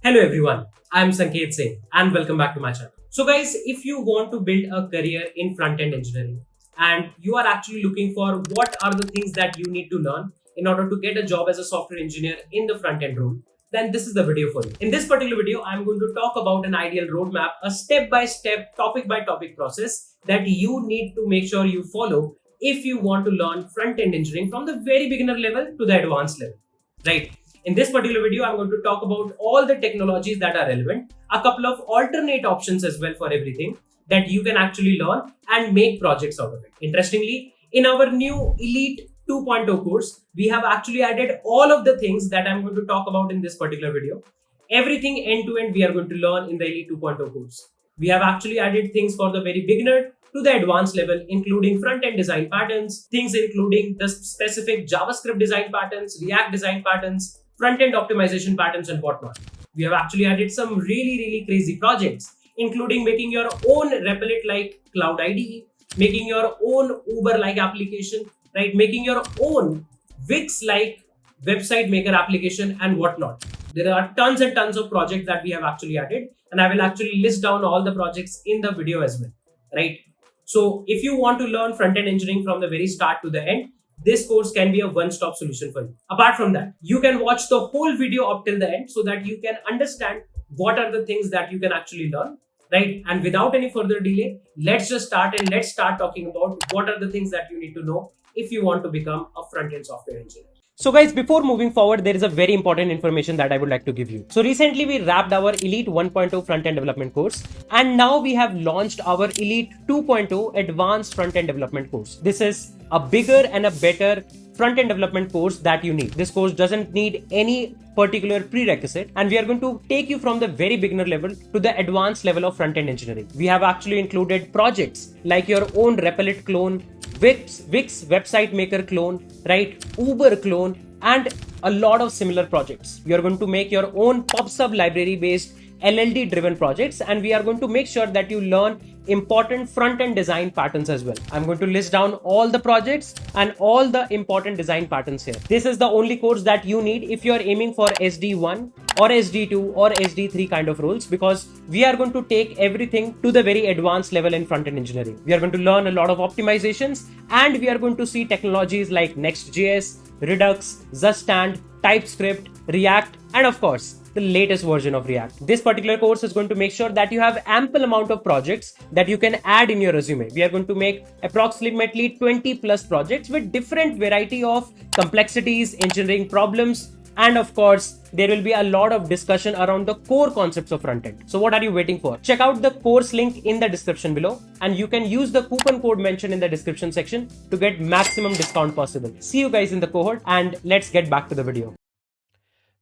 Hello everyone, I am Sanket Singh and welcome back to my channel. So guys, if you want to build a career in front-end engineering and you are actually looking for what are the things that you need to learn in order to get a job as a software engineer in the front-end role, then this is the video for you. In this particular video, I am going to talk about an ideal roadmap, a step-by-step, topic-by-topic process that you need to make sure you follow if you want to learn front-end engineering from the very beginner level to the advanced level, right? In this particular video, I'm going to talk about all the technologies that are relevant, a couple of alternate options as well for everything that you can actually learn and make projects out of it. Interestingly, in our new Elite 2.0 course, we have actually added all of the things that I'm going to talk about in this particular video. Everything end to end we are going to learn in the Elite 2.0 course. We have actually added things for the very beginner to the advanced level, including front-end design patterns, things including the specific JavaScript design patterns, React design patterns, front-end optimization patterns and whatnot. We have actually added some really crazy projects, including making your own Replit-like Cloud IDE, making your own Uber-like application, right? Making your own Wix-like website maker application and whatnot. There are tons and tons of projects that we have actually added, and I will actually list down all the projects in the video as well, right? So if you want to learn front-end engineering from the very start to the end, this course can be a one-stop solution for you. Apart from that, you can watch the whole video up till the end so that you can understand what are the things that you can actually learn, right? And without any further delay, let's just start and let's start talking about what are the things that you need to know if you want to become a front-end software engineer. So guys, before moving forward, there is a very important information that I would like to give you. So recently we wrapped our Elite 1.0 front-end development course, and now we have launched our Elite 2.0 advanced front-end development course. This is a bigger and a better front-end development course that you need. This course doesn't need any particular prerequisite, and we are going to take you from the very beginner level to the advanced level of front-end engineering. We have actually included projects like your own Replit clone, Wix website maker clone, right? Uber clone, and a lot of similar projects. You are going to make your own PubSub library based LLD driven projects, and we are going to make sure that you learn important front-end design patterns as well. I'm going to list down all the projects and all the important design patterns here. This is the only course that you need if you are aiming for SD1 or SD2 or SD3 kind of roles, because we are going to take everything to the very advanced level in front-end engineering. We are going to learn a lot of optimizations, and we are going to see technologies like Next.js, Redux, Zustand, TypeScript, React, and of course, the latest version of React. This particular course is going to make sure that you have ample amount of projects that you can add in your resume. We are going to make approximately 20 plus projects with different variety of complexities, engineering problems, and of course, there will be a lot of discussion around the core concepts of frontend. So what are you waiting for? Check out the course link in the description below, and you can use the coupon code mentioned in the description section to get maximum discount possible. See you guys in the cohort, and let's get back to the video.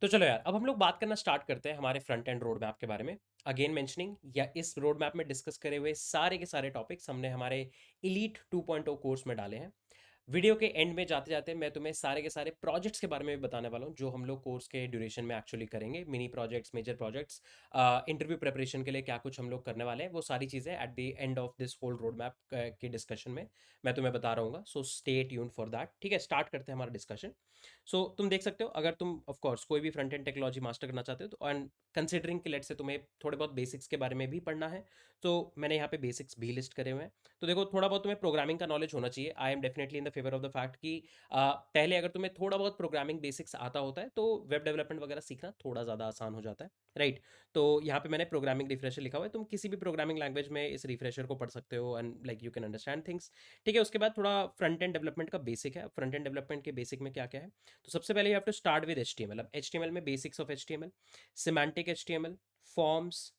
तो चलो यार, अब हम लोग बात करना start करते हैं हमारे फ्रंट एंड रोड मैप के बारे में. अगेन मेंशनिंग, या इस रोड मैप में डिस्कस करे हुए सारे के सारे टॉपिक्स हमने हमारे इलीट 2.0 कोर्स में डाले हैं. वीडियो के एंड में जाते जाते मैं तुम्हें सारे के सारे प्रोजेक्ट्स के बारे में भी बताने वाला हूँ जो हम लोग कोर्स के ड्यूरेशन में एक्चुअली करेंगे. Mini projects, major projects, interview preparation के लिए क्या कुछ हम लोग करने वाले हैं, वो सारी चीज़ें at the end of this whole road map के डिस्कशन में मैं तुम्हें बता रहा हूँ. So stay tuned for that. ठीक है, स्टार्ट करते हैं हमारा डिस्कशन. सो तुम देख सकते हो, अगर तुम ऑफ कोर्स कोई भी फ्रंट एंड टेक्नोलॉजी मास्टर करना चाहते हो तो, एंड कंसिडरिंग कि लेट से तुम्हें थोड़े बहुत बेसिक्स के बारे में भी पढ़ना है, तो मैंने यहाँ पे बेसिक्स भी लिस्ट करे हुए हैं. तो देखो, थोड़ा बहुत तुम्हें प्रोग्रामिंग का नॉलेज होना चाहिए. I am definitely in the favour of the fact कि पहले अगर तुम्हें थोड़ा बहुत प्रोग्रामिंग बेसिक्स आता होता है तो वेब डेवलपमेंट वगैरह सीखना थोड़ा ज़्यादा आसान हो जाता है, राइट? तो यहाँ पे मैंने प्रोग्रामिंग रिफ्रेशर लिखा हुआ है. तुम किसी भी प्रोग्रामिंग लैंग्वेज में इस रिफ्रेशर को पढ़ सकते हो, and like you can understand things. ठीक है, उसके बाद थोड़ा फ्रंट एंड डेवलपमेंट का बेसिक है. फ्रंट एंड डेवलपमेंट के बेसिक में क्या क्या है, तो सबसे पहले you have to start with HTML. अब HTML में basics of HTML, semantic HTML, forms,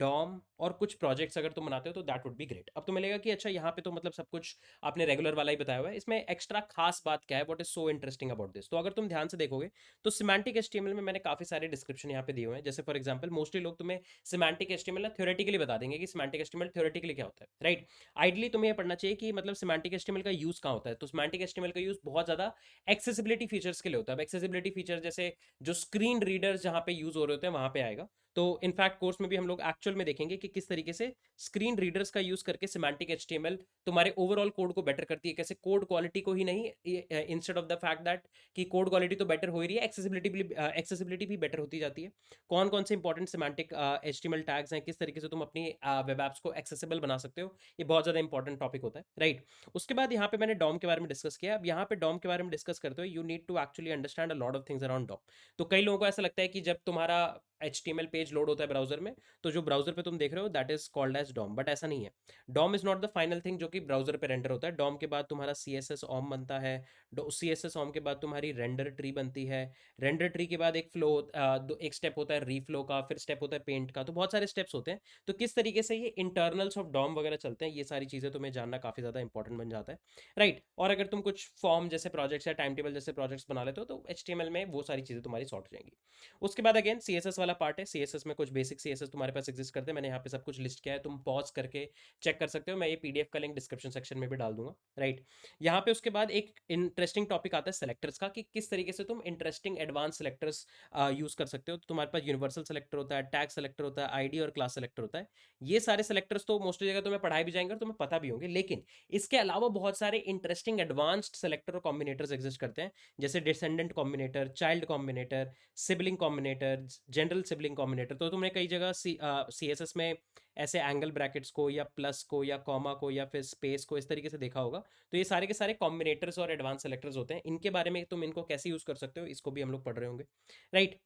DOM और कुछ प्रोजेक्ट्स अगर तुम बनाते हो तो दैट वुड बी ग्रेट. अब तुम्हें लगेगा कि अच्छा, यहाँ पे तो मतलब सब कुछ आपने रेगुलर वाला ही बताया हुआ है, इसमें एक्स्ट्रा खास बात क्या है, what is so interesting about this. तो अगर तुम ध्यान से देखोगे तो सिमेंटिक HTML में मैंने काफी सारे डिस्क्रिप्शन यहाँ पे दिए हुए हैं. जैसे फॉर एग्जांपल, मोस्टली लोग तुम्हें सिमेंटिक HTML ना थ्योरेटिकली बता देंगे कि सिमेंटिक HTML थ्योरेटिकली क्या होता है, राइट? आइडली तुम्हें यह पढ़ना चाहिए कि मतलब सिमेंटिक HTML का यूज कहाँ होता है. तो सिमेंटिक HTML का यूज बहुत ज्यादा एक्सेसिबिलिटी फीचर्स के लिए होता है. अब एक्सेसिबिलिटी फीचर जैसे जो स्क्रीन रीडर्स जहाँ पे यूज हो रहे होते हैं वहां पे आएगा. तो इनफैक्ट कोर्स में भी हम लोग एक्चुअल में देखेंगे कि किस तरीके से स्क्रीन रीडर्स का यूज करके सिमेंटिक एचटीएमएल तुम्हारे ओवरऑल कोड को बेटर करती है, कैसे कोड क्वालिटी को ही नहीं, instead of the fact that कि कोड क्वालिटी तो बेटर हो ही रही है, एक्सेसिबिलिटी भी बेटर होती जाती है। कौन कौन से इंपॉर्टेंट सिमेंटिक एचटीएमएल टैग्स हैं, किस तरीके से तुम अपनी वेब एप्स को एक्सेसिबल बना सकते हो, ये बहुत ज़्यादा इंपॉर्टेंट टॉपिक होता है, राइट। उसके बाद यहाँ पे मैंने डॉम के बारे में डिस्कस किया। अब यहाँ पे डॉम के बारे में डिस्कस करते हुए you need to actually understand a lot of things around DOM. तो कई लोगों को ऐसा लगता है कि जब तुम्हारा HTML पेज लोड होता है ब्राउजर में, तो जो ब्राउजर पे तुम देख रहे हो that is called as DOM, but ऐसा नहीं है। DOM is not the final thing जो कि ब्राउजर पे रेंडर होता है। डॉम के बाद तुम्हारा CSS OM बनता है, CSS OM के बाद तुम्हारी रेंडर ट्री बनती है, रेंडर ट्री के बाद एक फ्लो, एक स्टेप होता है रीफ्लो का, फिर स्टेप होता है पेंट का, तो बहुत सारे स्टेप्स होते हैं। तो किस तरीके से ये इंटरनल्स ऑफ डॉम वगैरह चलते हैं, ये सारी चीज़ें तुम्हें जानना काफ़ी ज़्यादा इंपॉर्टेंट बन जाता है, राइट। और अगर तुम कुछ फॉर्म जैसे प्रोजेक्ट्स या टाइम टेबल जैसे प्रोजेक्ट्स बना लेते हो तो HTML में वो सारी चीज़ें तुम्हारी सॉर्ट हो जाएंगी। उसके बाद अगेन CSS वाला पार्ट है। CSS में कुछ बेसिक CSS तुम्हारे पास एग्जिस्ट करते हैं, मैंने यहाँ पे सब कुछ लिस्ट किया है, तुम पॉज करके चेक कर सकते हो, मैं ये PDF का लिंक डिस्क्रिप्शन सेक्शन में भी डाल दूंगा, राइट। यहाँ पे उसके बाद एक इंटरेस्टिंग टॉपिक आता है सेलेक्टर्स का, कि किस तरीके से तुम इंटरेस्टिंग एडवांस सेलेक्टर्स यूज कर सकते हो। तो तुम्हारे पास यूनिवर्सल सेलेक्टर होता है, टैग सेलेक्टर होता है, ID और क्लास सेलेक्टर होता है। ये सारे सेलेक्टर्स तो मोस्टली जगह तुम्हें पढ़ाए भी जाएंगे और तुम्हें पता भी होंगे, लेकिन इसके अलावा बहुत सारे इंटरेस्टिंग एडवांस्ड सेलेक्टर और कॉम्बिनेटर्स एग्जिस्ट करते हैं, जैसे descendant combinator, child combinator, sibling combinator, general sibling combinator. तो तुमने कई जगह CSS में ऐसे एंगल ब्रैकेट्स को या प्लस को या कॉमा को या फिर स्पेस को इस तरीके से देखा होगा। तो ये सारे के सारे कॉम्बिनेटर्स और एडवांस सेलेक्टर्स होते हैं, इनके बारे में तुम इनको कैसे यूज कर सकते हो इसको भी हम लोग पढ़ रहे होंगे, राइट।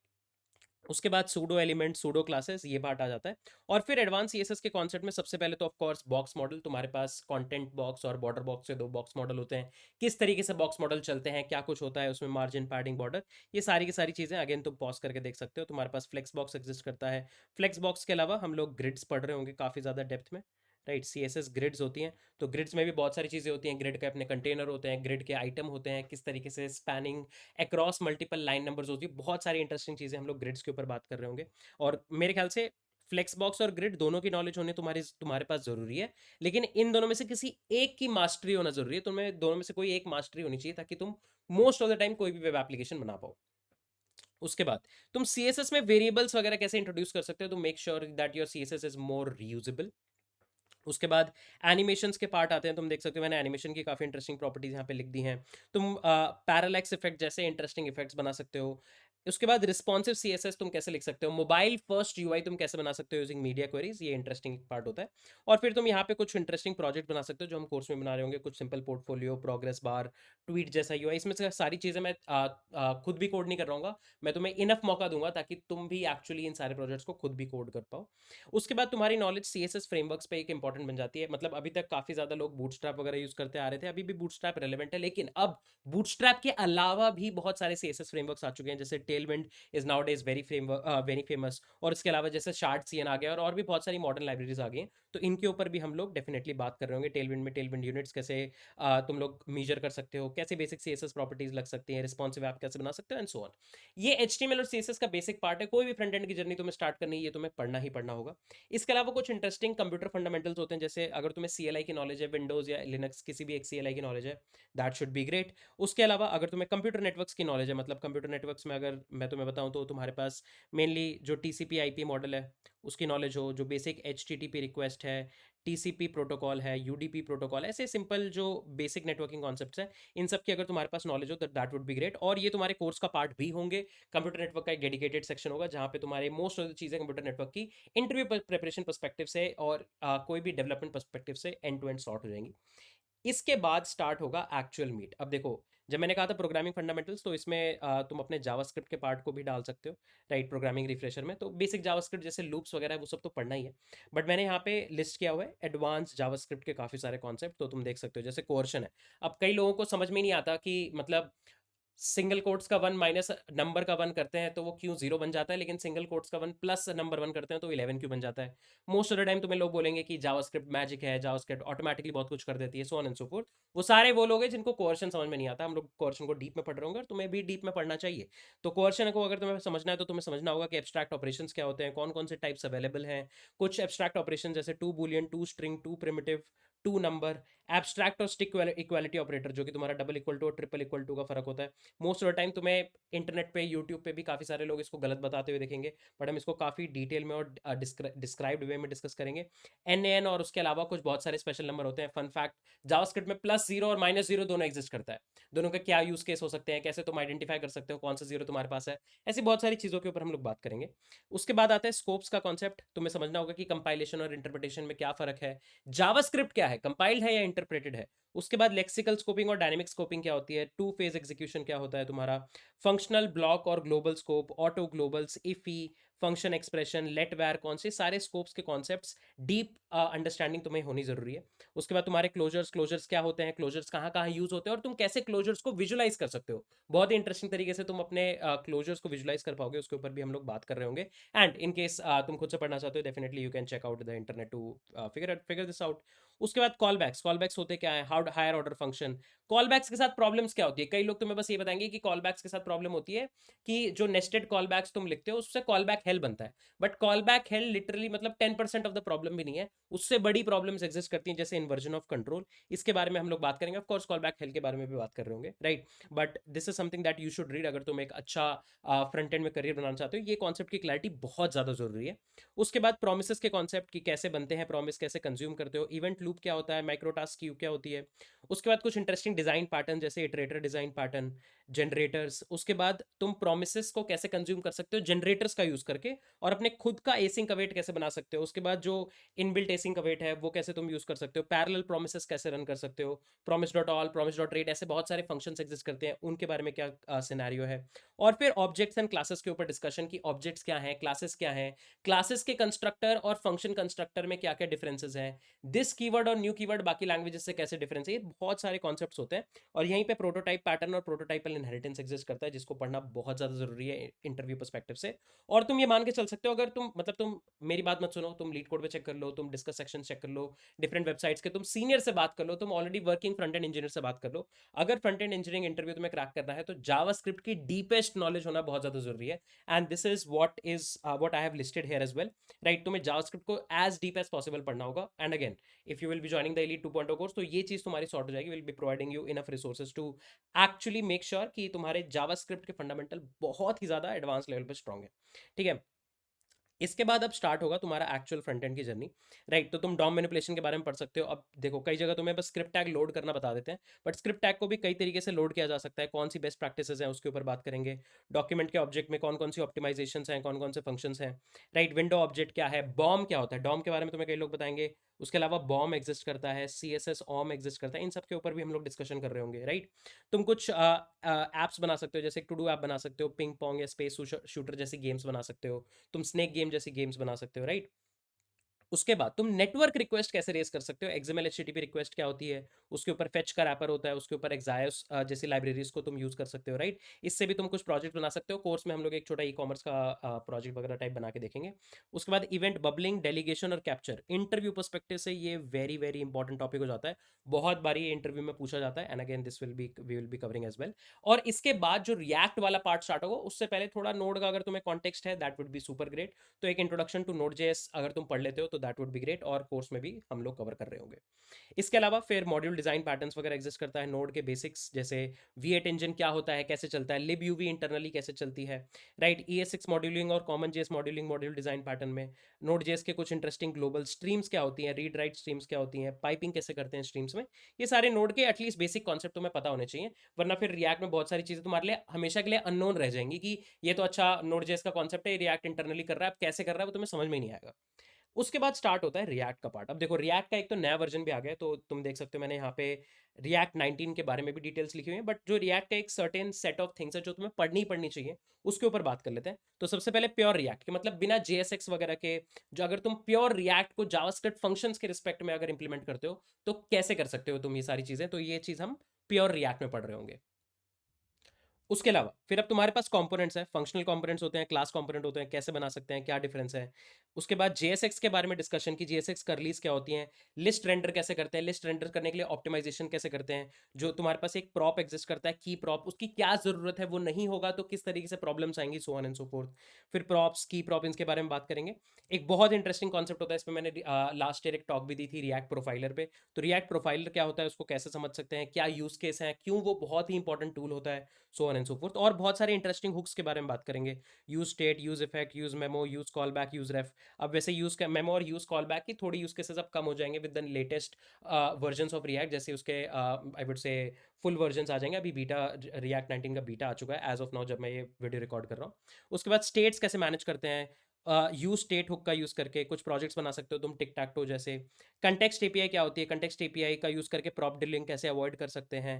उसके बाद सूडो एलिमेंट, सूडो क्लासेस, ये पार्ट आ जाता है। और फिर एडवांस CSS के कॉन्सेप्ट में सबसे पहले तो ऑफ कोर्स बॉक्स मॉडल। तुम्हारे पास कंटेंट बॉक्स और बॉर्डर बॉक्स से दो बॉक्स मॉडल होते हैं। किस तरीके से बॉक्स मॉडल चलते हैं, क्या कुछ होता है उसमें, मार्जिन, पैडिंग, बॉर्डर, ये सारी की सारी चीज़ें अगेन तुम पॉज करके देख सकते हो। तुम्हारे पास फ्लेक्स बॉक्स एग्जिस्ट करता है। फ्लेक्स बॉक्स के अलावा हम लोग ग्रिड्स पढ़ रहे होंगे काफ़ी ज़्यादा डेप्थ में, राइट। CSS ग्रिड्स होती हैं, तो ग्रिड्स में भी बहुत सारी चीज़ें होती हैं। ग्रिड के अपने कंटेनर होते हैं, ग्रिड के आइटम होते हैं, किस तरीके से spanning across multiple line numbers होती है, बहुत सारी इंटरेस्टिंग चीज़ें हम लोग ग्रिड्स के ऊपर बात कर रहे होंगे। और मेरे ख्याल से फ्लेक्स बॉक्स और ग्रिड दोनों की नॉलेज होने तुम्हारे पास जरूरी है, लेकिन इन दोनों में से किसी एक की मास्टरी होना जरूरी है। तुम्हें दोनों में से कोई एक मास्टरी होनी चाहिए ताकि तुम मोस्ट ऑफ द टाइम कोई भी वेब एप्लीकेशन बना पाओ। उसके बाद तुम CSS में वेरिएबल्स वगैरह कैसे इंट्रोड्यूस कर सकते हो, तो make sure that your CSS is more reusable. उसके बाद एनिमेशंस के पार्ट आते हैं। तुम देख सकते हो मैंने एनिमेशन की काफ़ी इंटरेस्टिंग प्रॉपर्टीज यहाँ पे लिख दी हैं। तुम पैरालैक्स इफेक्ट जैसे इंटरेस्टिंग इफेक्ट्स बना सकते हो। उसके बाद रिस्पॉन्सिव CSS तुम कैसे लिख सकते हो, मोबाइल फर्स्ट UI तुम कैसे बना सकते हो यूजिंग मीडिया क्वेरीज, ये इंटरेस्टिंग पार्ट होता है। और फिर तुम यहाँ पे कुछ इंटरेस्टिंग प्रोजेक्ट बना सकते हो जो हम कोर्स में बना रहे होंगे, कुछ simple portfolio, progress bar, tweet जैसा UI। इसमें से सारी चीज़ें मैं खुद भी कोड नहीं कर रहा हूँ, मैं तुम्हें इनफ मौका दूंगा ताकि तुम भी एक्चुअली इन सारे प्रोजेक्ट्स को खुद भी कोड कर पाओ। उसके बाद तुम्हारी नॉलेज CSS फ्रेमवर्क्स पे एक इंपॉर्टेंट बन जाती है। मतलब अभी तक काफ़ी ज़्यादा लोग बूटस्ट्रैप वगैरह यूज़ करते आ रहे थे, अभी भी बूटस्ट्रैप रेलेवेंट है, लेकिन अब बूटस्ट्रैप के अलावा भी बहुत सारे CSS फ्रेमवर्क्स आ चुके हैं, जैसे Tailwind is now days very famous. और इसके अलावा जैसे शार्ट CN आ गया, और भी बहुत सारी मॉडर्न लाइब्रेरीज आ गई हैं, तो इनके ऊपर भी हम लोग डेफिनेटली बात कर रहे होंगे। टेलविंड में टेलविंड यूनिट्स कैसे तुम लोग मेजर कर सकते हो, कैसे बेसिक CSS प्रॉपर्टीज लग सकती हैं, रिस्पॉन्सिव ऐप कैसे बना सकते हो, एंड सो ऑन। ये HTML और CSS का बेसिक पार्ट है। कोई भी फ्रंट एंड की जर्नी तुम्हें स्टार्ट करनी है, ये तुम्हें पढ़ना ही पढ़ना होगा। इसके अलावा कुछ इंटरेस्टिंग कंप्यूटर फंडामेंटल्स होते हैं, जैसे अगर तुम्हें CLI की नॉलेज है, विंडोज या लिनक्स किसी भी एक CLI की नॉलेज है, दैट शुड बी ग्रेट। उसके अलावा अगर तुम्हें कंप्यूटर नेटवर्क्स की नॉलेज है, मतलब कंप्यूटर नेटवर्क्स में अगर मैं तुम्हें बताऊं तो तुम्हारे पास मेनली जो TCP IP मॉडल है उसकी नॉलेज हो, जो बेसिक HTTP रिक्वेस्ट है, TCP प्रोटोकॉल है, UDP प्रोटोकॉल, ऐसे सिंपल जो बेसिक नेटवर्किंग कॉन्सेप्ट्स हैं, इन सब की अगर तुम्हारे पास नॉलेज हो तो दैट वुड बी ग्रेट। और ये तुम्हारे कोर्स का पार्ट भी होंगे। कंप्यूटर नेटवर्क का एक डेडिकेटेड सेक्शन होगा जहाँ पे तुम्हारे मोस्ट ऑफ द चीज़ें कंप्यूटर नेटवर्क की इंटरव्यू प्रिपरेशन पर्सपेक्टिव से और कोई भी डेवलपमेंट पर्सपेक्टिव से एंड टू एंड सॉर्ट हो जाएंगी। इसके बाद स्टार्ट होगा एक्चुअल मीट। अब देखो, जब मैंने कहा था प्रोग्रामिंग फंडामेंटल्स, तो इसमें तुम अपने जावास्क्रिप्ट के पार्ट को भी डाल सकते हो, राइट। प्रोग्रामिंग रिफ्रेशर में तो बेसिक जावास्क्रिप्ट जैसे लूप्स वगैरह है वो सब तो पढ़ना ही है, बट मैंने यहाँ पे लिस्ट किया हुआ है एडवांस जावास्क्रिप्ट के काफ़ी सारे कॉन्सेप्ट, तो तुम देख सकते हो। जैसे कोर्शन है, अब कई लोगों को समझ में ही नहीं आता कि मतलब सिंगल कोट्स का 1 माइनस नंबर का 1 करते हैं तो वो क्यों 0 बन जाता है, लेकिन सिंगल कोट्स का 1 प्लस नंबर 1 करते हैं तो 11 क्यों बन जाता है। मोस्ट ऑफ द टाइम तुम्हें लोग बोलेंगे कि जावास्क्रिप्ट मैजिक है, जावास्क्रिप्ट ऑटोमेटिकली बहुत कुछ कर देती है, so on and so fourth. वो सारे वो लोग हैं जिनको कोर्शन समझ में नहीं आता। हम लोग कोर्शन को डीप में पढ़ रहे होंगे और तुम्हें भी डीप में पढ़ना चाहिए। तो कोर्शन को अगर तुम्हें समझना है तो तुम्हें समझना होगा कि एब्स्ट्रैक्ट ऑपरेशंस क्या होते हैं, कौन कौन से टाइप्स अवेलेबल हैं। कुछ एब्स्ट्रैक्ट ऑपरेशन जैसे to boolean, to string, to primitive, to number, abstract और स्टिक इक्वालिटी ऑपरेटर, जो कि तुम्हारा डबल इक्वल टू और ट्रिपल इक्वल टू का फर्क होता है। मोस्ट ऑफ द टाइम तुम्हें इंटरनेट पे, यूट्यूब पे भी काफ़ी सारे लोग इसको गलत बताते हुए देखेंगे, बट हम इसको काफ़ी डिटेल में और डिस्क्राइब्ड वे में डिस्कस करेंगे। एन और उसके अलावा कुछ बहुत सारे स्पेशल नंबर होते हैं। फन फैक्ट, जावास्क्रिप्ट में प्लस जीरो और माइनस जीरो दोनों एग्जिस्ट करता है। दोनों का क्या यूज केस हो सकते हैं, कैसे तुम आइडेंटिफाई कर सकते हो कौन सा जीरो तुम्हारे पास है, ऐसी बहुत सारी चीज़ों के ऊपर हम लोग बात करेंगे। उसके बाद आता है स्कोप्स का कॉन्सेप्ट। तुम्हें समझना होगा कि कंपाइलेशन और इंटरप्रिटेशन में क्या फर्क है, जावास्क्रिप्ट क्या है, कंपाइल्ड है या इंटरप्रेटेड है। उसके बाद लेक्सिकल स्कोपिंग और डायनेमिक स्कोपिंग क्या होती है, टू फेज एग्जीक्यूशन क्या होता है तुम्हारा, फंक्शनल ब्लॉक और global scope, auto globals, IIFE, function expression, let var, कौन से सारे स्कोप्स के कॉन्सेप्ट्स डीप अंडरस्टैंडिंग तुम्हें होनी जरूरी है। उसके बाद तुम्हारे क्लोजर्स क्या होते हैं, क्लोजर्स कहाँ कहाँ यूज होते हैं, और तुम कैसे क्लोजर्स को विजुलाइज कर सकते हो। बहुत ही इंटरेस्टिंग तरीके से तुम अपने क्लोजर्स को विजुलाइज कर पाओगे, उसके ऊपर भी हम लोग बात कर रहे होंगे। एंड इन केस तुम खुद से पढ़ना चाहते हो, definitely you can check out the internet to figure this out. उसके बाद कॉलबैक्स होते क्या है, how higher order function. Callbacks के साथ प्रॉब्लम्स क्या होती है, कई लोग तुम्हें बस ये बताएंगे कि कॉलबैक्स के साथ प्रॉब्लम होती है कि जो नेस्टेड कॉलबैक्स तुम लिखते हो उससे कॉलबैक हेल बनता है। बट कॉलबैक हेल लिटरली मतलब 10% ऑफ द प्रॉब्लम भी नहीं है, उससे बड़ी प्रॉब्लम्स एग्जिस्ट करती हैं, जैसे इन्वर्जन ऑफ कंट्रोल। इसके बारे में हम लोग बात करेंगे, ऑफ कोर्स कॉलबैक हेल के बारे में भी बात कर रहे होंगे, right. But this is something that you should read अगर तुम एक अच्छा फ्रंट एंड में करियर बनाना चाहते हो। ये कॉन्सेप्ट की क्लैरिटी बहुत ज़्यादा जरूरी है। उसके बाद प्रोमिसेस के कॉन्सेप्ट की कैसे बनते हैं, प्रोमिस कैसे कंज्यूम करते हो, इवेंट लूप क्या होता है, माइक्रोटास्क क्यू क्या होती है। उसके बाद कुछ इंटरेस्टिंग डिजाइन पैटर्न जैसे इटरेटर डिजाइन पैटर्न, जनरेटर्स। उसके बाद तुम प्रोमिसेस को कैसे कंज्यूम कर सकते हो जनरेटर्स का यूज करके, और अपने खुद का एसिंक अवेट कैसे बना सकते हो। उसके बाद जो इनबिल्ट एसिंक अवेट है वो कैसे तुम यूज कर सकते हो, पैरेलल प्रोमिसेस कैसे रन कर सकते हो, promise dot all, promise dot rate, ऐसे बहुत सारे फंक्शंस एग्जिस्ट करते हैं, उनके बारे में क्या सिनेरियो है। और फिर ऑब्जेक्ट्स एंड क्लासेस के ऊपर डिस्कशन की ऑब्जेक्ट्स क्या हैं, क्लासेस क्या हैं, क्लासेस के कंस्ट्रक्टर और फंक्शन कंस्ट्रक्टर में क्या क्या डिफरेंसेस हैं, दिस कीवर्ड और न्यू कीवर्ड बाकी लैंग्वेजेस से कैसे डिफरेंस है, ये बहुत सारे कॉन्सेप्ट्स होते हैं। और यहीं पे प्रोटोटाइप पैटर्न और प्रोटोटाइपल इनहेरिटेंस एग्जिस्ट करता है, जिसको पढ़ना बहुत ज़्यादा जरूरी है इंटरव्यू पर्सपेक्टिव से। और तुम ये मान के चल सकते हो, अगर तुम मतलब तुम मेरी बात मत सुनो, तुम लीड कोड पे चेक कर लो, तुम डिस्कस सेक्शन चेक कर लो, डिफरेंट वेबसाइट्स के, तुम सीनियर से बात कर लो, तुम already working front end engineer से बात कर लो। अगर फ्रंट एंड इंजीनियरिंग इंटरव्यू तुम्हें क्रैक करना है तो जावास्क्रिप्ट की डीपेस्ट नॉलेज होना बहुत ज़्यादा जरूरी है। And this is what I have listed here as well, right. तुम्हें जावास्क्रिप्ट को एज डीप एज पॉसिबल पढ़ना होगा। And again, if you will be joining the elite 2.0 course, तो ये चीज तुम्हारी सॉर्ट हो जाएगी, will be providing you enough resources to actually make sure कि तुम्हारे जावास्क्रिप्ट के फंडामेंटल बहुत ही ज्यादा एडवांस लेवल पे स्ट्रांग है, ठीक है। इसके बाद अब स्टार्ट होगा तुम्हारा एक्चुअल फ्रंट एंड की जर्नी, राइट। तो तुम डॉम मैनिपुलेशन के बारे में पढ़ सकते हो। अब देखो, कई जगह तुम्हें बस स्क्रिप्ट टैग लोड करना बता देते हैं, बट स्क्रिप्ट टैग को भी कई तरीके से लोड किया जा सकता है। कौन सी बेस्ट प्रैक्टिसेस हैं उसके ऊपर बात करेंगे। डॉक्यूमेंट के ऑब्जेक्ट में कौन कौन सी ऑप्टिमाइजेशन हैं, कौन कौन से फंक्शंस हैं, राइट। विंडो ऑब्जेक्ट क्या है, बॉम क्या होता है, डॉम के बारे में तुम्हें कई लोग बताएंगे। उसके अलावा बॉम एग्जिस्ट करता है, C S S Om exist करता है, इन सब के ऊपर भी हम लोग डिस्कशन कर रहे होंगे, राइट। तुम कुछ ऐप्स बना सकते हो, जैसे टू डू ऐप बना सकते हो, पिंग पोंग या स्पेस शूटर जैसी गेम्स बना सकते हो, तुम स्नेक गेम जैसी गेम्स बना सकते हो, राइट। उसके बाद तुम नेटवर्क रिक्वेस्ट कैसे रेज कर सकते हो, एक्सएमएल एचटीटीपी रिक्वेस्ट क्या होती है, उसके ऊपर फेच का रैपर होता है, उसके ऊपर एक्सायोस जैसी लाइब्रेरीज को तुम यूज कर सकते हो, राइट। इससे भी तुम कुछ प्रोजेक्ट बना सकते हो। कोर्स में हम लोग एक छोटा ई कॉमर्स का प्रोजेक्ट वगैरह टाइप बना के देखेंगे। उसके बाद इवेंट बबलिंग, डेलीगेशन और कैप्चर, इंटरव्यू पर्सपेक्टिव से ये वेरी वेरी इंपॉर्टेंट टॉपिक हो जाता है, बहुत बारी ये इंटरव्यू में पूछा जाता है। And again this will be covering as well. और इसके बाद जो रिएक्ट वाला पार्ट स्टार्ट होगा, उससे पहले थोड़ा नोड का अगर तुम्हें कॉन्टेक्स्ट है, that would be super great. तो एक इंट्रोडक्शन टू नोड जेएस अगर तुम पढ़ लेते हो तो दैट वुड बी ग्रेट, और कोर्स में भी हम लोग कवर कर रहे होंगे। इसके अलावा फिर मॉड्यूल डिजाइन पैटर्न्स वगैरह एग्जिस्ट करता है, नोड के बेसिक्स जैसे V8 इंजन क्या होता है, कैसे चलता है, libUV इंटरनली कैसे चलती है, राइट। ES6 मॉड्यूलिंग और कॉमन जेएस मॉड्यूलिंग मॉड्यूल डिजाइन पैटर्न में, नोड जेएस के कुछ इंटरेस्टिंग ग्लोबल स्ट्रीम्स क्या होती हैं, रीड राइट स्ट्रीम्स क्या होती हैं, पाइपिंग कैसे करते हैं स्ट्रीम्स में, ये सारे नोड के एटलीस्ट बेसिक कॉन्सेप्ट तुम्हें पता होने चाहिए। वरना फिर रिएक्ट में बहुत सारी चीजें तुम्हारे लिए हमेशा के लिए अननोन रह जाएंगी कि ये तो अच्छा नोड जेएस का कॉन्सेप्ट है, रिएक्ट इंटरनली कर रहा है, अब कैसे कर रहा है वो तुम्हें समझ में ही नहीं आएगा। उसके बाद स्टार्ट होता है रिएक्ट का पार्ट। अब देखो, रिएक्ट का एक तो नया वर्जन भी आ गया है, तो तुम देख सकते हो मैंने यहाँ पे रिएक्ट 19 के बारे में भी डिटेल्स लिखी हुई हैं। बट जो रिएक्ट का एक सर्टेन सेट ऑफ थिंग्स है जो तुम्हें पढ़नी ही पढ़नी चाहिए, उसके ऊपर बात कर लेते हैं। तो सबसे पहले प्योर रिएक्ट के मतलब बिना JSX वगैरह के, जो अगर तुम प्योर रिएक्ट को जावास्क्रिप्ट फंक्शंस के रिस्पेक्ट में अगर इंप्लीमेंट करते हो तो कैसे कर सकते हो तुम ये सारी चीजें, तो ये चीज हम प्योर रिएक्ट में पढ़ रहे होंगे। उसके अलावा फिर अब तुम्हारे पास कंपोनेंट्स हैं, फंक्शनल कंपोनेंट्स होते हैं, क्लास कंपोनेंट होते हैं, कैसे बना सकते हैं, क्या डिफरेंस है। उसके बाद जेएसएक्स के बारे में डिस्कशन की, जेएसएक्स करलीज क्या होती हैं, लिस्ट रेंडर कैसे करते हैं, लिस्ट रेंडर करने के लिए ऑप्टिमाइजेशन कैसे करते हैं, जो तुम्हारे पास एक प्रॉप एग्जिस्ट करता है की प्रॉप, उसकी क्या जरूरत है, वो नहीं होगा तो किस तरीके से प्रॉब्लम्स आएंगी, so on and so fourth. फिर प्रॉप्स की प्रॉप इनके बारे में बात करेंगे। एक बहुत इंटरेस्टिंग कॉन्सेप्ट होता है, इसमें मैंने लास्ट ईयर एक टॉक भी दी थी रिएक्ट प्रोफाइलर पे। तो रिएक्ट प्रोफाइलर क्या होता है, उसको कैसे समझ सकते हैं, क्या यूज केस है, क्यों वो बहुत ही इंपॉर्टेंट टूल होता है, so on and so fourth. और बहुत सारे इंटरेस्टिंग हुक्स के बारे में बात करेंगे, use state, use effect, use memo, use callback, use ref. अब वैसे यूज मेमो और यूज कॉल बैक की थोड़ी यूज केसेस अब कम हो जाएंगे with the latest version of React, जैसे उसके I would say full version आ जाएंगे। अभी बीटा रिएक्ट 19 का बीटा आ चुका है एज ऑफ नाउ जब मैं ये वीडियो रिकॉर्ड कर रहा हूँ। उसके बाद स्टेट्स कैसे मैनेज करते हैं, यूज स्टेट हुक का यूज करके कुछ प्रोजेक्ट्स बना सकते हो तुम, टिक टैक टो जैसे। कंटेक्स्ट एपीआई क्या होती है, कंटेक्स्ट एपीआई का यूज करके प्रॉप डिलिंग कैसे अवॉइड कर सकते हैं,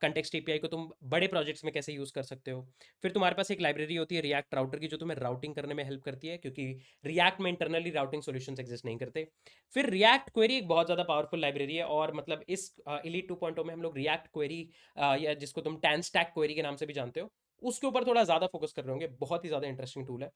कंटेक्स्ट एपीआई को तुम बड़े प्रोजेक्ट्स में कैसे यूज कर सकते हो। फिर तुम्हारे पास एक लाइब्रेरी होती है रिएक्ट राउटर की, जो तुम्हें राउटिंग करने में हेल्प करती है, क्योंकि रिएक्ट में इंटरनली राउटिंग सॉल्यूशंस एग्जिस्ट नहीं करते। फिर रिएक्ट क्वेरी एक बहुत ज़्यादा पावरफुल लाइब्रेरी है, और मतलब इस इलीट 2.0 में हम लोग रिएक्ट क्वेरी, या जिसको तुम टैन स्टैक क्वेरी के नाम से भी जानते हो, उसके ऊपर थोड़ा ज़्यादा फोकस कर रहे होंगे। बहुत ही ज़्यादा इंटरेस्टिंग टूल है।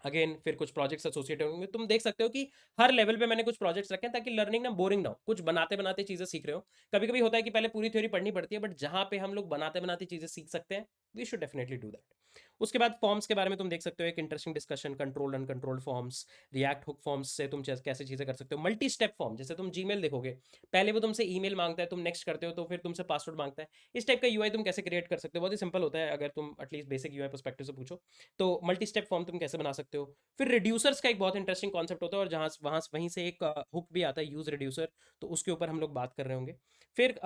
अगेन फिर कुछ प्रोजेक्ट्स एसोसिएटेड होंगे, तुम देख सकते हो कि हर लेवल पे मैंने कुछ प्रोजेक्ट्स रखे हैं ताकि लर्निंग ना बोरिंग ना हो, कुछ बनाते बनाते चीजें सीख रहे हो। कभी कभी होता है कि पहले पूरी थ्योरी पढ़नी पड़ती है, बट जहां पे हम लोग बनाते बनाते चीजें सीख सकते हैं, we should definitely do that. उसके बाद फॉर्म्स के बारे में तुम देख सकते हो, एक interesting discussion, controlled uncontrolled forms, react hook forms से तुम कैसे चीजें कर सकते हो। मल्टी स्टेप फॉर्म, जैसे तुम जीमेल देखोगे, पहले वो तुमसे ईमेल मांगता है, तुम नेक्स्ट करते हो तो फिर तुमसे पासवर्ड मांगता है। इस टाइप का यूआई तुम कैसे क्रिएट कर सकते हो, बहुत ही सिंपल होता है अगर तुम एटलीस्ट बेसिक यूआई पर्सपेक्टिव से पूछो तो। मल्टी स्टेप फॉर्म तुम कैसे बना सकते हो। फिर रिड्यूसर्स का एक बहुत इंटरेस्टिंग कॉन्सेप्ट होता है, और जहाँ वहाँ वहीं से एक हुक भी आता है, यूज रिड्यूसर, तो उसके ऊपर हम लोग बात कर रहे होंगे। फिर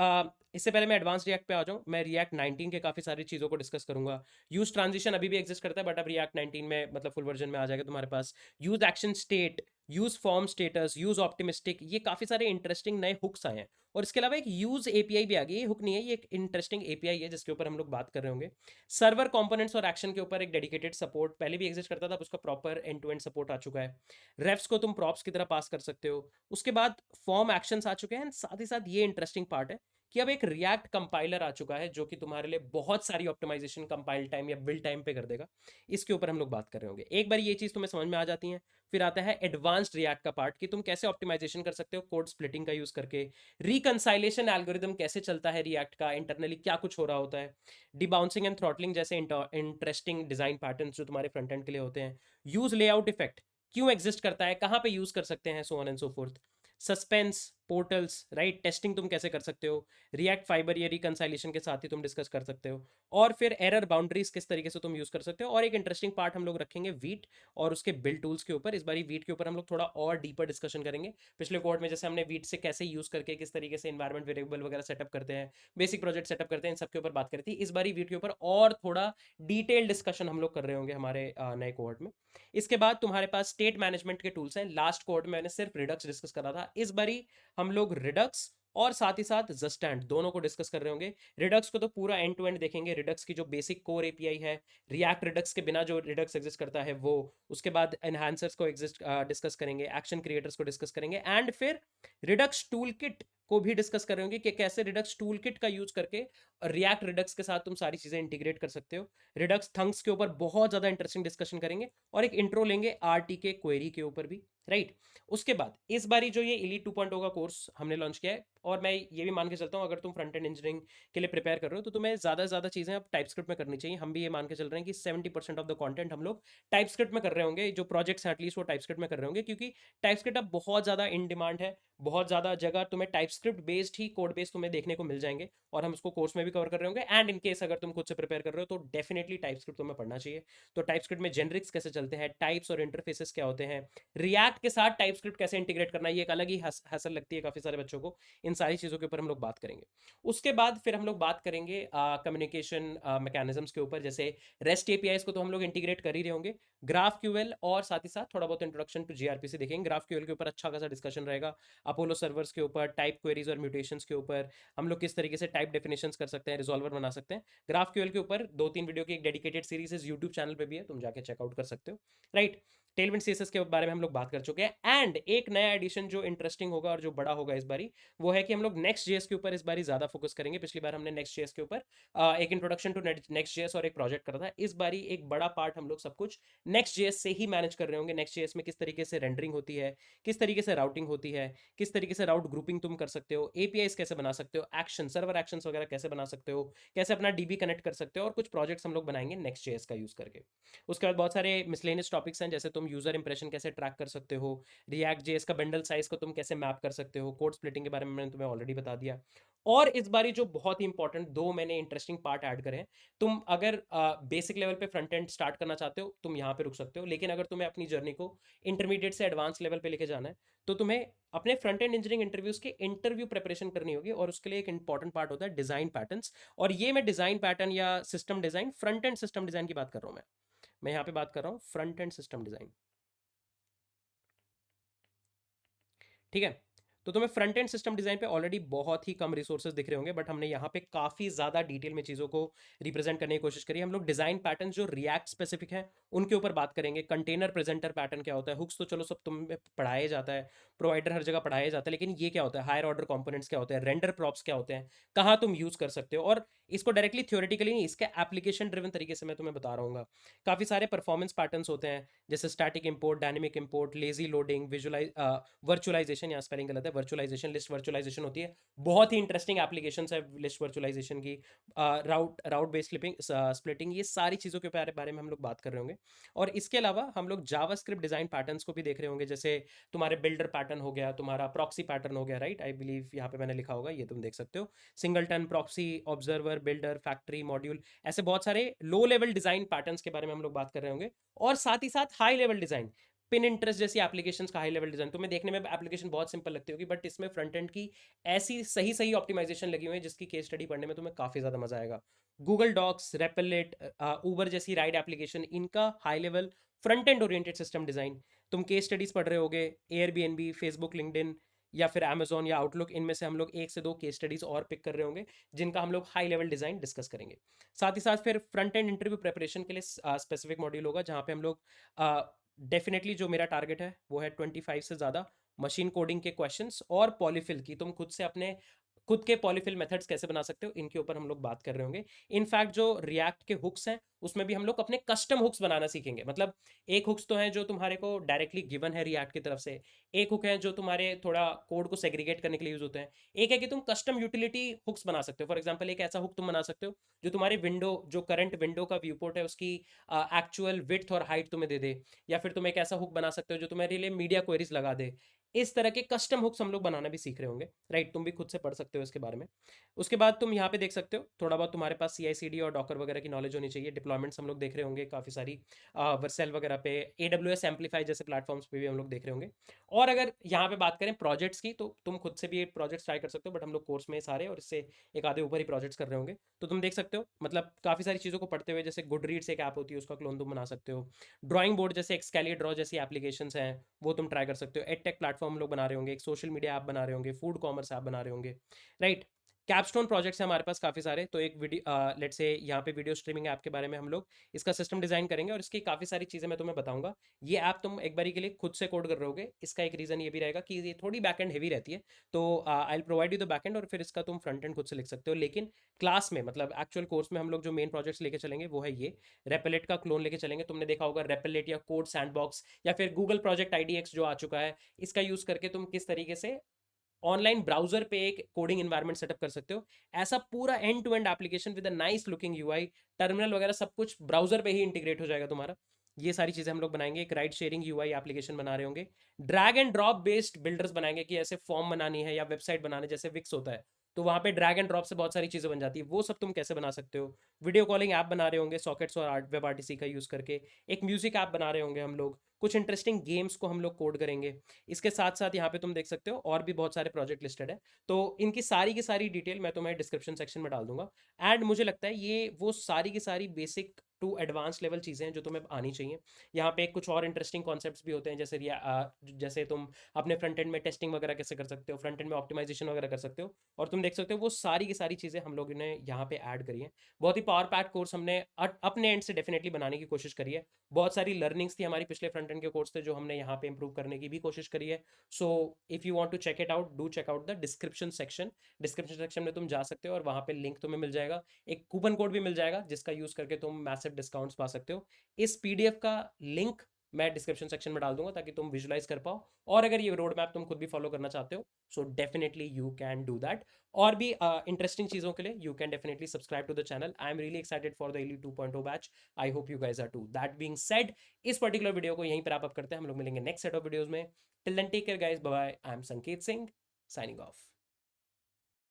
इससे पहले मैं एडवांस रिएक्ट पे आ जाऊँ, मैं रिएक्ट 19 के काफ़ी सारी चीज़ों को डिस्कस करूंगा। यूज ट्रांजिशन अभी भी एग्जिस्ट करता है, बट अब रिएक्ट 19 में मतलब फुल वर्जन में आ जाएगा तुम्हारे पास। Use action state, use form status, use optimistic, ये काफ़ी सारे इंटरेस्टिंग नए हुक्स आए हैं। और इसके अलावा एक यूज एपीआई भी आ गई, ये हुक नहीं है, ये एक इंटरेस्टिंग एपीआई है जिसके ऊपर हम लोग बात कर रहे होंगे। सर्वर कंपोनेंट्स और एक्शन के ऊपर एक डेडिकेटेड सपोर्ट पहले भी एग्जिस्ट करता था, अब उसका proper end to end support आ चुका है। रेफ्स को तुम प्रॉप्स की तरह पास कर सकते हो। उसके बाद फॉर्म एक्शंस आ चुके हैं, साथ ही साथ ये इंटरेस्टिंग पार्ट है कि अब एक रिएक्ट कंपाइलर आ चुका है जो कि तुम्हारे लिए बहुत सारी ऑप्टिमाइजेशन कंपाइल टाइम या बिल्ड टाइम पे कर देगा। इसके ऊपर हम लोग बात कर रहे होंगे। एक बार ये चीज तुम्हें समझ में आ जाती है, फिर आता है एडवांस्ड रिएक्ट का पार्ट, कि तुम कैसे ऑप्टिमाइजेशन कर सकते हो कोड स्प्लिटिंग का यूज करके, रिकंसाइलेशन एल्गोरिदम कैसे चलता है रिएक्ट का, इंटरनली क्या कुछ हो रहा होता है, डिबाउंसिंग एंड थ्रॉटलिंग जैसे इंटरेस्टिंग डिजाइन पैटर्न जो तुम्हारे फ्रंट एंड के लिए होते हैं, यूज लेआउट इफेक्ट क्यों एग्जिस्ट करता है, कहां पे यूज कर सकते हैं, so on and so fourth. Suspense, portals, right, testing तुम कैसे कर सकते हो, रिएक्ट फाइबर या रिकंसाइलेशन के साथ ही तुम डिस्कस कर सकते हो। और फिर एरर बाउंड्रीज किस तरीके से तुम यूज कर सकते हो। और एक इंटरेस्टिंग पार्ट हम लोग रखेंगे वीट और उसके बिल्ड टूल्स के ऊपर। इस बार वीट के ऊपर हम लोग थोड़ा और डीपर डिस्कशन करेंगे। पिछले कोर्ट में जैसे हमने वीट से कैसे यूज करके किस तरीके से इन्वायरमेंट वेरिएबल वगैरह सेटअप करते हैं, बेसिक प्रोजेक्ट सेटअप करते हैं, इन सब के ऊपर बात करी थी। इस बार वीट के ऊपर और थोड़ा डिटेल डिस्कशन हम लोग कर रहे होंगे हमारे नए कोर्ट में। इसके बाद तुम्हारे पास स्टेट मैनेजमेंट के टूल्स हैं। लास्ट कोर्ट में मैंने सिर्फ रिडक्स डिस्कस करा था, इस बारी हम लोग रिडक्स और साथ ही साथ जस्टैंड दोनों को डिस्कस कर रहे होंगे। रिडक्स को तो पूरा एंड टू एंड देखेंगे, रिडक्स की जो बेसिक कोर एपीआई है, रिएक्ट रिडक्स के बिना जो रिडक्स एग्जिस्ट करता है वो, उसके बाद एनहांसर्स को एग्जिस्ट डिस्कस करेंगे, एक्शन क्रिएटर्स को डिस्कस करेंगे, एंड फिर रिडक्स टूल किट को भी डिस्कस करेंगे कि कैसे रिडक्स टूल किट का यूज करके रिएक्ट रिडक्स के साथ तुम सारी चीजें इंटीग्रेट कर सकते हो। रिडक्स थंक्स के ऊपर बहुत ज्यादा इंटरेस्टिंग डिस्कशन करेंगे, और एक इंट्रो लेंगे आरटी के क्वेरी के ऊपर भी, राइट। उसके बाद इस बारी जो ये इलीट 2.0 का कोर्स हमने लॉन्च किया है, और मैं ये भी मान के चलता हूँ अगर तुम फ्रंट एंड इंजीनियरिंग के लिए प्रिपेयर कर रहे हो तो तुम्हें ज़्यादा से ज़्यादा चीज़ें अब टाइपस्क्रिप्ट में करनी चाहिए। हम भी ये मान के चल रहे हैं कि 70% ऑफ द कंटेंट हम लोग टाइपस्क्रिप्ट में कर रहे होंगे, जो प्रोजेक्ट्स हैं एटलीस्ट वो टाइपस्क्रिप्ट में कर रहे होंगे, क्योंकि टाइपस्क्रिप्ट अब बहुत ज़्यादा इन डिमांड है। बहुत ज़्यादा जगह तुम्हें टाइपस्क्रिप्ट बेस्ड ही कोड बेस्ड तुम्हें देखने को मिल जाएंगे, और हम उसको कोर्स में भी कवर कर रहे होंगे। एंड इन केस अगर तुम खुद से प्रिपेयर कर रहे हो तो डेफिनेटली टाइपस्क्रिप्ट तुम्हें पढ़ना चाहिए। तो टाइपस्क्रिप्ट में जेनरिक्स कैसे चलते हैं, टाइप्स और इंटरफेसेस क्या होते हैं, रिएक्ट के साथ टाइपस्क्रिप्ट कैसे इंटीग्रेट करना है, ये एक अलग ही हसल लगती है काफ़ी सारे बच्चों को। इन सारी चीज़ों के ऊपर हम लोग बात करेंगे। उसके बाद फिर हम लोग बात करेंगे कम्युनिकेशन मैकेनिज्म्स के ऊपर, जैसे रेस्ट एपीआईज को तो हम लोग इंटीग्रेट कर ही रहे होंगे, ग्राफ क्यूएल, और साथ ही साथ थोड़ा बहुत इंट्रोडक्शन टू जीआरपीसी देखेंगे। ग्राफ क्यूएल के ऊपर अच्छा खासा डिस्कशन रहेगा, अपोलो सर्वर्स के ऊपर, टाइप क्वेरीज और म्यूटेशंस के ऊपर, हम लोग किस तरीके से टाइप डेफिनेशंस कर सकते हैं, रिजॉल्वर बना सकते हैं। ग्राफ क्यूएल के ऊपर 2-3 वीडियो की एक डेडिकेटेड सीरीज यूट्यूब चैनल पे भी है, तुम जाके चेकआउट कर सकते हो, राइट। टेलविंड सीएसएस के बारे में हम लोग बात कर चुके हैं। एंड एक नया एडिशन जो इंटरेस्टिंग होगा और जो बड़ा होगा इस बारी, वो है कि हम लोग नेक्स्ट जेएस के ऊपर इस बारी ज्यादा फोकस करेंगे। पिछली बार हमने नेक्स्ट जेएस के ऊपर एक इंट्रोडक्शन टू नेक्स्ट जेएस और एक प्रोजेक्ट करा था। इस बारी एक बड़ा पार्ट हम लोग सब कुछ नेक्स्ट जेएस से ही मैनेज कर रहे होंगे। नेक्स्ट जेएस में किस तरीके से रेंडरिंग होती है, किस तरीके से राउटिंग होती है, किस तरीके से राउट ग्रुपिंग तुम कर सकते हो, एपीआईज कैसे बना सकते हो, एक्शन सर्वर एक्शंस वगैरह कैसे बना सकते हो, कैसे अपना डीबी कनेक्ट कर सकते हो, और कुछ प्रोजेक्ट्स हम लोग बनाएंगे नेक्स्ट जेएस का यूज करके। उसके बाद बहुत सारे मिसलेनियस टॉपिक्स हैं, जैसे तुम यूजर इंप्रेशन कैसे ट्रैक कर सकते हो, रिएक्ट जेएस का बंडल साइज को तुम कैसे मैप कर सकते हो, कोड स्प्लिटिंग के बारे में मैंने तुम्हें ऑलरेडी बता दिया। और इस बारी जो बहुत ही इंपॉर्टेंट दो मैंने इंटरेस्टिंग पार्ट ऐड करे हैं, तुम अगर बेसिक लेवल पे फ्रंट एंड स्टार्ट करना चाहते हो तुम यहाँ पे रुक सकते हो, लेकिन अगर तुम्हें अपनी जर्नी को इंटरमीडिएट से एडवांस लेवल पे लेके जाना है तो तुम्हें अपने फ्रंट एंड इंजीनियरिंग इंटरव्यूज के इंटरव्यू प्रिपरेशन करनी होगी, और उसके लिए एक इंपॉर्टेंट पार्ट होता है डिजाइन पैटर्न्स। और ये मैं डिजाइन पैटर्न या system design, front end system design की बात कर रहा हूं। मैं यहाँ पे बात कर रहा हूँ फ्रंट एंड सिस्टम डिजाइन, ठीक है। तो तुम्हें फ्रंट एंड सिस्टम डिजाइन पे ऑलरेडी बहुत ही कम रिसोर्सेज दिख रहे होंगे, बट हमने यहाँ पे काफी ज्यादा डिटेल में चीजों को रिप्रेजेंट करने की कोशिश करी। हम लोग डिजाइन पैटर्न जो रिएक्ट स्पेसिफिक है उनके ऊपर बात करेंगे। कंटेनर प्रेजेंटर पैटर्न क्या होता है, हुक्स तो चलो सब तुम्हें पढ़ाया जाता है, प्रोवाइडर हर जगह पढ़ाया जाता है, लेकिन ये क्या होता है, हायर ऑर्डर कंपोनेंट्स क्या होते हैं, रेंडर प्रॉप्स क्या होते हैं, कहाँ तुम यूज कर सकते हो। और इसको डायरेक्टली थ्योरेटिकली नहीं, इसके एप्लीकेशन ड्रिवन तरीके से मैं तुम्हें बता रहा हूँ। काफी सारे परफॉर्मेंस पैटर्न्स होते हैं, जैसे static import, dynamic import, lazy loading, visualize virtualization, या स्पेलिंग गलत है, वर्चुअलाइजेशन, लिस्ट वर्चुअलाइजेशन होती है। बहुत ही इंटरेस्टिंग एप्लीकेशंस है लिस्ट वर्चुअलाइजेशन की। राउट बेस्ड स्प्लिटिंग, ये सारी चीज़ों के बारे में हम लोग बात कर रहे होंगे। और इसके अलावा हम लोग जावास्क्रिप्ट डिजाइन पैटर्न्स को भी देख रहे होंगे, जैसे तुम्हारे बिल्डर पैटर्न हो गया, तुम्हारा प्रॉक्सी पैटर्न हो गया, राइट। आई बिलीव यहाँ पे मैंने लिखा होगा, ये तुम देख सकते हो, singleton, proxy, observer, builder, factory, module, ऐसे बहुत सारे लो लेवल डिजाइन पैटर्न्स के बारे में हम लोग बात कर रहे होंगे। और साथ ही साथ high level design, pin interest जैसी एप्लीकेशंस का हाई लेवल डिजाइन। तुम्हें देखने में एप्लीकेशन बहुत सिंपल लगती होगी, बट इसमें फ्रंट एंड की ऐसी सही सही ऑप्टिमाइजेशन लगी हुई है जिसकी केस स्टडी पढ़ने में तुम्हें काफी ज्यादा मजा आएगा। गूगल डॉक्स, रेपलेट, उबर जैसी राइड एप्लीकेशन, इनका high level front end oriented system design. तुम केस स्टडीज पढ़ रहे होगे, एयरबीएनबी, फेसबुक, लिंक्डइन या फिर अमेजॉन या आउटलुक, इनमें से हम लोग एक से दो केस स्टडीज और पिक कर रहे होंगे जिनका हम लोग हाई लेवल डिजाइन डिस्कस करेंगे। साथ ही साथ फिर फ्रंट एंड इंटरव्यू प्रिपरेशन के लिए स्पेसिफिक मॉड्यूल होगा, जहां पे हम लोग डेफिनेटली जो मेरा टारगेट है वो है 25 से ज़्यादा मशीन कोडिंग के क्वेश्चंस और पॉलीफिल की, तुम खुद से अपने खुद के पॉलीफिल मेथड्स कैसे बना सकते हो, इनके ऊपर हम लोग बात कर रहे होंगे। इनफैक्ट जो रिएक्ट के हुक्स हैं उसमें भी हम लोग अपने कस्टम हुक्स बनाना सीखेंगे। मतलब एक हुक्स तो है जो तुम्हारे को डायरेक्टली गिवन है रिएक्ट की तरफ से, एक हुक है जो तुम्हारे थोड़ा कोड को सेग्रीगेट करने के लिए यूज होते हैं, एक है कि तुम कस्टम यूटिलिटी हुक्स बना सकते हो। फॉर एग्जांपल एक ऐसा हुक तुम बना सकते हो जो तुम्हारे विंडो, जो करंट विंडो का व्यू पोर्ट है उसकी एक्चुअल विड्थ और हाइट तुम्हें दे दे, या फिर तुम एक ऐसा हुक बना सकते हो जो तुम्हारे लिए मीडिया क्वेरीज लगा दे। इस तरह के कस्टम हुक्स हम लोग बनाना भी सीख रहे होंगे, राइट। तुम भी खुद से पढ़ सकते हो इसके बारे में। उसके बाद तुम यहाँ पे देख सकते हो थोड़ा बहुत तुम्हारे पास CI/CD और डॉकर वगैरह की नॉलेज होनी चाहिए। डिप्लॉयमेंट्स हम लोग देख रहे होंगे काफ़ी सारी, वर्सेल वगैरह पे, AWS एम्पलीफाई जैसे प्लेटफॉर्म्स पे भी हम लोग देख रहे होंगे। और अगर यहाँ पे बात करें प्रोजेक्ट्स की, तो तुम खुद से भी प्रोजेक्ट्स ट्राई कर सकते हो, बट हम लोग कोर्स में सारे और इससे एक आधे ऊपर ही प्रोजेक्ट्स कर रहे होंगे। तो तुम देख सकते हो, मतलब काफ़ी सारी चीज़ों को पढ़ते हुए, जैसे गुड रीड्स एक ऐप होती है उसका क्लोन तुम बना सकते हो, ड्राइंग बोर्ड जैसे एक्सकैलियर ड्रॉ जैसी एप्लीकेशंस हैं वो तुम ट्राई कर सकते हो, एडटेक प्लेटफॉर्म हम लोग बना रहे होंगे, एक सोशल मीडिया ऐप बना रहे होंगे, फूड कॉमर्स ऐप बना रहे होंगे, राइट। कैपस्टोन प्रोजेक्ट्स हैं हमारे पास काफ़ी सारे। तो एक वीडियो लेट से यहाँ पे वीडियो स्ट्रीमिंग ऐप के बारे में हम लोग इसका सिस्टम डिजाइन करेंगे, और इसकी काफ़ी सारी चीज़ें मैं तुम्हें बताऊंगा। ये ऐप तुम एक बारी के लिए खुद से कोड कर रहे होगे, इसका एक रीज़न ये भी रहेगा कि ये थोड़ी बैक एंड हेवी रहती है, तो I will provide you the back and, और फिर इसका तुम फ्रंट एंड खुद से लिख सकते हो। लेकिन क्लास में, मतलब एक्चुअल कोर्स में हम लोग जो मेन प्रोजेक्ट्स लेके चलेंगे वो है ये रेपेलेट का क्लोन लेके चलेंगे। तुमने देखा होगा रेपेलेट या कोड सैंडबॉक्स या फिर गूगल प्रोजेक्ट IDX जो आ चुका है, इसका यूज़ करके तुम किस तरीके से ऑनलाइन ब्राउजर पे एक कोडिंग एनवायरनमेंट सेटअप कर सकते हो। ऐसा पूरा end to end application with a nice looking UI, terminal वगैरह सब कुछ ब्राउजर पे ही इंटीग्रेट हो जाएगा तुम्हारा। ये सारी चीजें हम लोग बनाएंगे। एक राइड शेयरिंग UI एप्लीकेशन बना रहे होंगे, drag and drop based builders बनाएंगे कि ऐसे फॉर्म बनानी है या वेबसाइट बनाने, जैसे विक्स होता है तो वहां पे ड्रैग एंड ड्रॉप से बहुत सारी चीजें बन जाती है, वो सब तुम कैसे बना सकते हो। वीडियो कॉलिंग ऐप बना रहे होंगे सॉकेट्स और वेब RTC का यूज करके, एक म्यूजिक ऐप बना रहे होंगे हम लोग, कुछ इंटरेस्टिंग गेम्स को हम लोग कोड करेंगे। इसके साथ साथ यहाँ पे तुम देख सकते हो और भी बहुत सारे प्रोजेक्ट लिस्टेड है, तो इनकी सारी की सारी डिटेल मैं तुम्हें डिस्क्रिप्शन सेक्शन में डाल दूंगा। एंड मुझे लगता है ये वो सारी की सारी बेसिक टू एडवांस लेवल चीज़ें हैं जो तुम्हें आनी चाहिए। यहाँ पे कुछ और इंटरेस्टिंग कॉन्सेप्ट्स भी होते हैं, जैसे तुम अपने फ्रंट एंड में टेस्टिंग वगैरह कैसे कर सकते हो, फ्रंट एंड में ऑप्टिमाइजेशन वगैरह कर सकते हो, और तुम देख सकते हो वो सारी की सारी चीज़ें हम लोगों ने यहाँ पे ऐड करी हैं। बहुत ही पावर पैक कोर्स हमने अपने एंड से डेफिनेटली बनाने की कोशिश करी है। बहुत सारी लर्निंग्स थी हमारी पिछले फ्रंट एंड के कोर्स थे जो हमने यहाँ पे इंप्रूव करने की भी कोशिश करी है। So if you want to check it out, do check out the description section. Description section में तुम जा सकते हो और वहाँ पे लिंक तुम्हें मिल जाएगा, एक कूपन कोड भी मिल जाएगा जिसका यूज़ करके तुम मैसिव डिस्काउंट्स पा सकते हो। इस पीडीएफ का लिंक मैं डिस्क्रिप्शन सेक्शन में डाल दूंगा ताकि तुम विजुलाइज कर पाओ, और अगर ये रोड मैप तुम खुद भी फॉलो करना चाहते हो so definitely you can do that. और भी इंटरेस्टिंग चीज़ों के लिए you can definitely subscribe to the channel. I am really excited for the elite 2.0 batch. I hope you guys are too. That being said, इस particular video को यहीं पर up करते हैं, हम लोग मिलेंगे नेक्स्ट सेट ऑफ वीडियोज में। Till then take care guys, bye bye. I am Sanket Singh signing off.